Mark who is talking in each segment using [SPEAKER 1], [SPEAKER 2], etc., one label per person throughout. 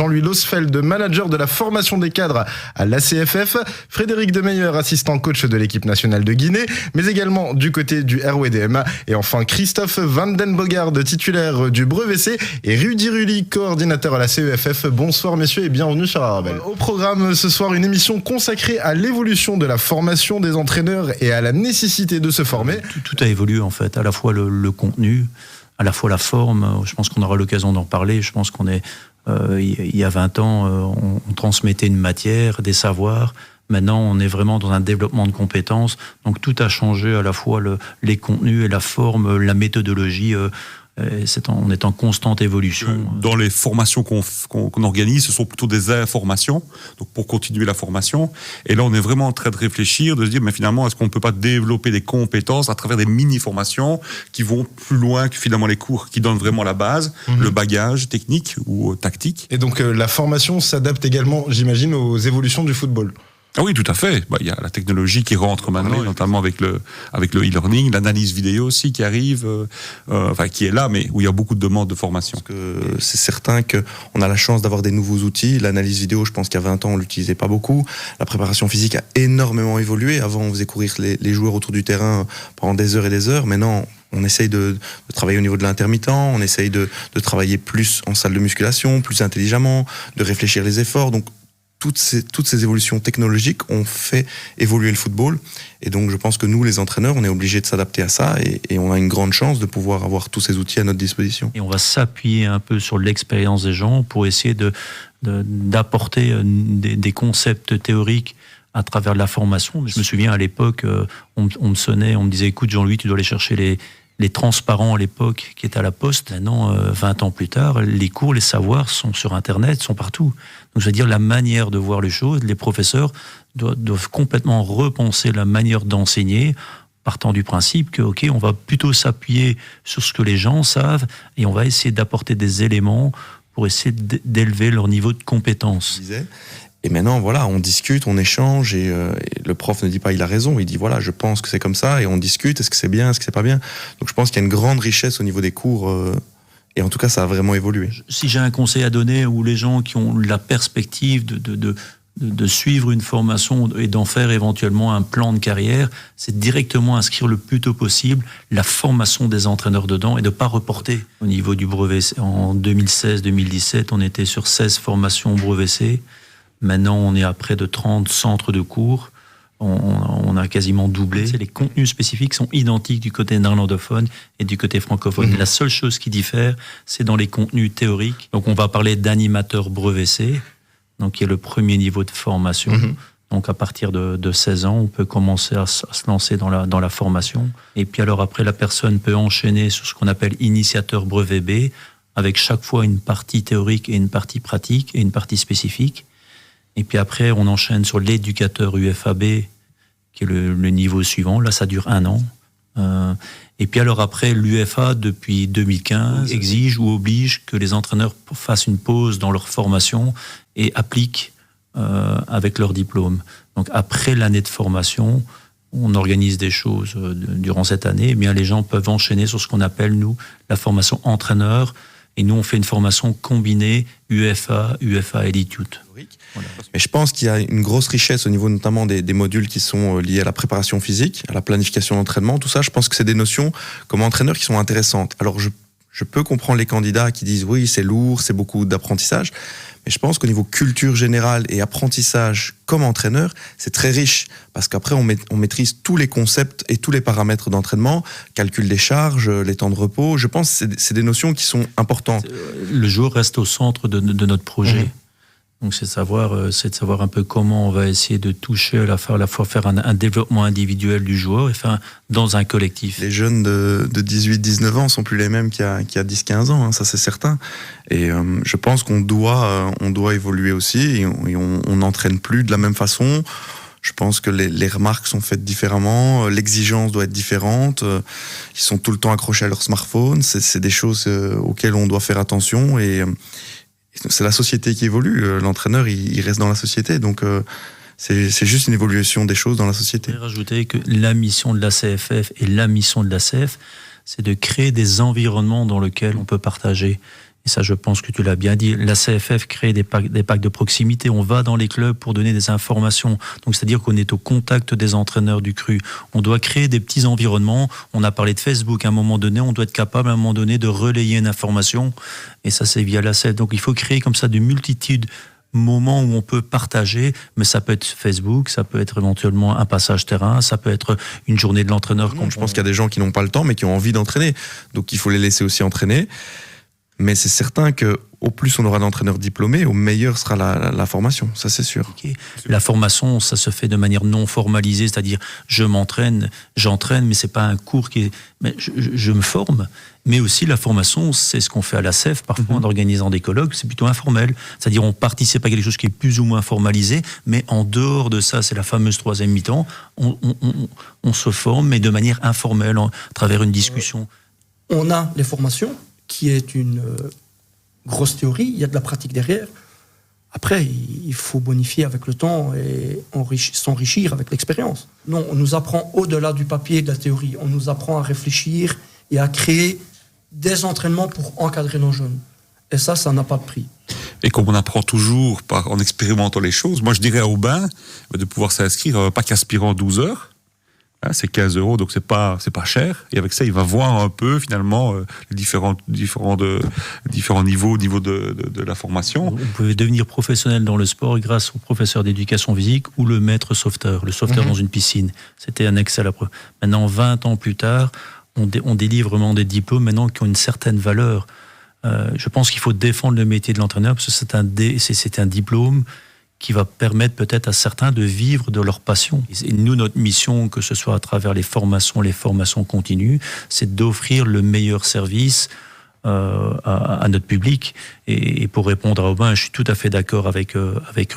[SPEAKER 1] Jean-Louis Losfeld, manager de la formation des cadres à l'ACFF, Frédéric Demeyer, assistant coach de l'équipe nationale de Guinée, mais également du côté du RWDM. Et enfin Christophe Vandenbogard, titulaire du Brevet C, et Rudy Rulli, coordinateur à la CEFF. Bonsoir messieurs et bienvenue sur Arabelle. Au programme ce soir, une émission consacrée à l'évolution de la formation des entraîneurs et à la nécessité de se former.
[SPEAKER 2] Tout a évolué en fait, à la fois le contenu, à la fois la forme. Je pense qu'on aura l'occasion d'en parler. Je pense qu'on est, il y a 20 ans, on transmettait une matière, des savoirs. Maintenant, on est vraiment dans un développement de compétences. Donc tout a changé, à la fois les contenus et la forme, la méthodologie. On est en constante évolution.
[SPEAKER 3] Dans les formations qu'on organise, ce sont plutôt des informations, donc pour continuer la formation. Et là, on est vraiment en train de réfléchir, de se dire, mais finalement, est-ce qu'on ne peut pas développer des compétences à travers des mini-formations qui vont plus loin que finalement les cours, qui donnent vraiment la base, le bagage technique ou tactique.
[SPEAKER 1] Et donc la formation s'adapte également, j'imagine, aux évolutions du football.
[SPEAKER 3] Ah oui, tout à fait. Il y a la technologie qui rentre maintenant, notamment avec le e-learning, l'analyse vidéo aussi qui arrive, qui est là, mais où il y a beaucoup de demandes de formation.
[SPEAKER 4] Parce que c'est certain qu'on a la chance d'avoir des nouveaux outils. L'analyse vidéo, je pense qu'il y a 20 ans, on l'utilisait pas beaucoup. La préparation physique a énormément évolué. Avant, on faisait courir les joueurs autour du terrain pendant des heures et des heures. Maintenant, on essaye de travailler au niveau de l'intermittent, on essaye de travailler plus en salle de musculation, plus intelligemment, de réfléchir les efforts. Donc, toutes ces évolutions technologiques ont fait évoluer le football. Et donc, je pense que nous, les entraîneurs, on est obligés de s'adapter à ça et on a une grande chance de pouvoir avoir tous ces outils à notre disposition.
[SPEAKER 2] Et on va s'appuyer un peu sur l'expérience des gens pour essayer d'apporter des concepts théoriques à travers la formation. Je me souviens, à l'époque, on me sonnait, on me disait, écoute Jean-Louis, tu dois aller chercher les transparents à l'époque qui étaient à la poste. Maintenant, 20 ans plus tard, les cours, les savoirs sont sur Internet, sont partout. Donc, je veux dire, la manière de voir les choses, les professeurs doivent complètement repenser la manière d'enseigner, partant du principe que, OK, on va plutôt s'appuyer sur ce que les gens savent et on va essayer d'apporter des éléments pour essayer d'élever leur niveau de compétence.
[SPEAKER 4] Et maintenant, voilà, on discute, on échange, et le prof ne dit pas il a raison, il dit voilà, je pense que c'est comme ça, et on discute, est-ce que c'est bien, est-ce que c'est pas bien. Donc je pense qu'il y a une grande richesse au niveau des cours, et en tout cas, ça a vraiment évolué.
[SPEAKER 2] Si j'ai un conseil à donner, où les gens qui ont la perspective de suivre une formation et d'en faire éventuellement un plan de carrière, c'est directement inscrire le plus tôt possible la formation des entraîneurs dedans et de ne pas reporter. Au niveau du brevet, en 2016-2017, on était sur 16 formations brevet C. Maintenant, on est à près de 30 centres de cours. On a quasiment doublé. Les contenus spécifiques sont identiques du côté néerlandophone et du côté francophone. La seule chose qui diffère, c'est dans les contenus théoriques. Donc, on va parler d'animateur brevet C, donc qui est le premier niveau de formation. Donc, à partir de 16 ans, on peut commencer à se lancer dans la formation. Et puis, alors après, la personne peut enchaîner sur ce qu'on appelle initiateur brevet B, avec chaque fois une partie théorique et une partie pratique et une partie spécifique. Et puis après, on enchaîne sur l'éducateur UFAB, qui est le niveau suivant. Là, ça dure 1 an. Et puis alors après, l'UFA, depuis 2015, exige ou oblige que les entraîneurs fassent une pause dans leur formation et appliquent avec leur diplôme. Donc après l'année de formation, on organise des choses durant cette année. Eh bien, les gens peuvent enchaîner sur ce qu'on appelle, nous, la formation entraîneur. Et nous, on fait une formation combinée UFA Elite Youth.
[SPEAKER 4] Voilà. Mais je pense qu'il y a une grosse richesse au niveau notamment des modules qui sont liés à la préparation physique, à la planification d'entraînement, tout ça. Je pense que c'est des notions comme entraîneur qui sont intéressantes. Alors, je peux comprendre les candidats qui disent oui, c'est lourd, c'est beaucoup d'apprentissage. Mais je pense qu'au niveau culture générale et apprentissage comme entraîneur, c'est très riche. Parce qu'après, on maîtrise tous les concepts et tous les paramètres d'entraînement, calcul des charges, les temps de repos. Je pense que c'est des notions qui sont importantes.
[SPEAKER 2] Le joueur reste au centre de notre projet. Donc c'est de savoir un peu comment on va essayer de toucher, à la fois faire un développement individuel du joueur et faire dans un collectif.
[SPEAKER 4] Les jeunes de 18-19 ans sont plus les mêmes qu'il y a 10-15 ans, hein, ça c'est certain. Et je pense qu'on doit évoluer aussi et on n'entraîne plus de la même façon. Je pense que les remarques sont faites différemment, l'exigence doit être différente. Ils sont tout le temps accrochés à leur smartphone. C'est des choses auxquelles on doit faire attention et c'est la société qui évolue. L'entraîneur, il reste dans la société, donc c'est juste une évolution des choses dans la société.
[SPEAKER 2] Je voudrais rajouter que la mission de la CFF et la mission de la CF, c'est de créer des environnements dans lesquels on peut partager. et ça je pense que tu l'as bien dit, la CFF crée des packs de proximité, on va dans les clubs pour donner des informations, donc c'est-à-dire qu'on est au contact des entraîneurs du cru, on doit créer des petits environnements, on a parlé de Facebook, à un moment donné on doit être capable à un moment donné de relayer une information, et ça c'est via la CFF, donc il faut créer comme ça de multitudes moments où on peut partager, mais ça peut être Facebook, ça peut être éventuellement un passage terrain, ça peut être une journée de l'entraîneur.
[SPEAKER 4] Je pense qu'il y a des gens qui n'ont pas le temps mais qui ont envie d'entraîner, donc il faut les laisser aussi entraîner. Mais c'est certain que au plus on aura d'entraîneurs diplômés, au meilleur sera la formation, ça c'est sûr.
[SPEAKER 2] Okay. La formation, ça se fait de manière non formalisée, c'est-à-dire j'entraîne, mais c'est pas un cours qui est... Mais je me forme, mais aussi la formation, c'est ce qu'on fait à la CEF, parfois en organisant des colloques, c'est plutôt informel. C'est-à-dire on participe à quelque chose qui est plus ou moins formalisé, mais en dehors de ça, c'est la fameuse troisième mi-temps, on se forme, mais de manière informelle, à travers une discussion.
[SPEAKER 5] On a les formations, qui est une grosse théorie, il y a de la pratique derrière. Après, il faut bonifier avec le temps et s'enrichir avec l'expérience. Non, on nous apprend au-delà du papier et de la théorie. On nous apprend à réfléchir et à créer des entraînements pour encadrer nos jeunes. Et ça n'a pas de prix.
[SPEAKER 3] Et comme on apprend toujours en expérimentant les choses, moi je dirais à Aubin de pouvoir s'inscrire, pas qu'aspirant 12 heures, c'est 15 €, donc c'est pas cher. Et avec ça, il va voir un peu finalement les différents niveaux de la formation.
[SPEAKER 2] Vous pouvez devenir professionnel dans le sport grâce au professeur d'éducation physique ou le maître sauveteur, le sauveteur dans une piscine. C'était un excellent preuve. Maintenant, 20 ans plus tard, on délivre vraiment des diplômes maintenant qui ont une certaine valeur. Je pense qu'il faut défendre le métier de l'entraîneur parce que c'est un diplôme qui va permettre peut-être à certains de vivre de leur passion. Et nous, notre mission, que ce soit à travers les formations continues, c'est d'offrir le meilleur service à notre public. Et pour répondre à Aubin, je suis tout à fait d'accord avec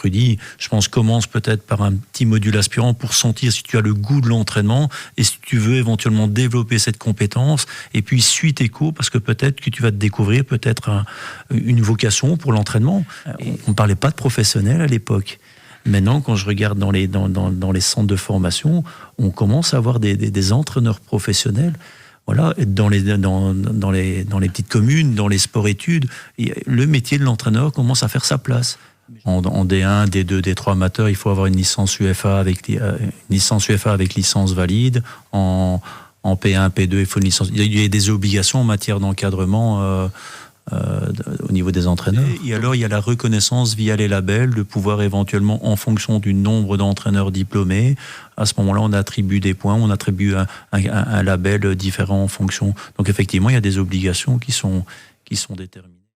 [SPEAKER 2] Rudy. Je pense commence peut-être par un petit module aspirant pour sentir si tu as le goût de l'entraînement et si tu veux éventuellement développer cette compétence. Et puis suis tes cours parce que peut-être que tu vas te découvrir peut-être une vocation pour l'entraînement. On ne parlait pas de professionnels à l'époque. Maintenant, quand je regarde dans les centres de formation, on commence à avoir des entraîneurs professionnels. Voilà, dans les petites communes, dans les sports-études, le métier de l'entraîneur commence à faire sa place. En D1, D2, D3 amateur, il faut avoir une licence UFA avec licence valide. En P1, P2, il faut une licence. Il y a des obligations en matière d'encadrement au niveau des entraîneurs. Et alors, il y a la reconnaissance via les labels, de pouvoir éventuellement, en fonction du nombre d'entraîneurs diplômés, à ce moment-là, on attribue des points, on attribue un label différent en fonction. Donc, effectivement, il y a des obligations qui sont déterminées.